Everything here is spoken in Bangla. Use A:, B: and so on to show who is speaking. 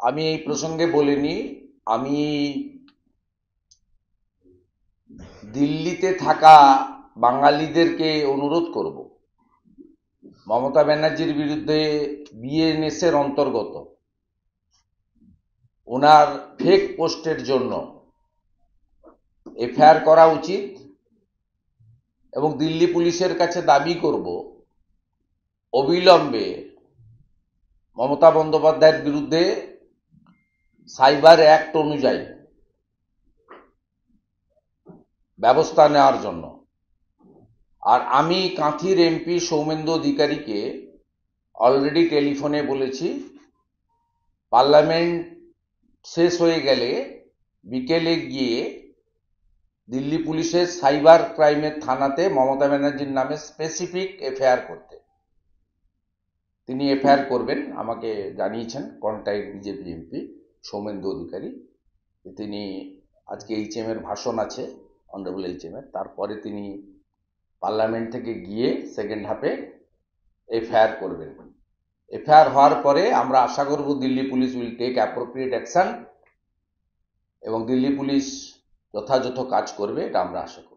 A: আমি এই প্রসঙ্গে বলিনি। আমি দিল্লিতে থাকা বাঙালিদেরকে অনুরোধ করব, মমতা ব্যানার্জির বিরুদ্ধে বিএনএস এর অন্তর্গত ওনার ফেক পোস্টের জন্য এফআইআর করা উচিত এবং দিল্লি পুলিশের কাছে দাবি করব অবিলম্বে মমতা বন্দ্যোপাধ্যায়ের বিরুদ্ধে সাইবার অ্যাক্ট অনুযায়ী ব্যবস্থা নেওয়ার জন্য। আর আমি কাঁথির এমপি সৌমেন্দু অধিকারীকে অলরেডি টেলিফোনে বলেছি, পার্লামেন্ট শেষ হয়ে গেলে বিকেলে গিয়ে দিল্লি পুলিশের সাইবার ক্রাইমের থানাতে মমতা ব্যানার্জির নামে স্পেসিফিক এফআইআর করতে। তিনি এফআইআর করবেন, আমাকে জানিয়েছেন কন্টাক্ট বিজেপি এমপি সৌমেন্দু অধিকারী। তিনি আজকে এইচএম এর ভাষণ আছে, অনারেবল এইচএম এর, তারপরে তিনি পার্লামেন্ট থেকে গিয়ে সেকেন্ড হাফে এফআইআর করবেন। এফআইআর হওয়ার পরে আমরা আশা করব Delhi police will take appropriate action এবং দিল্লি পুলিশ যথাযথ কাজ করবে, এটা আমরা আশা করি।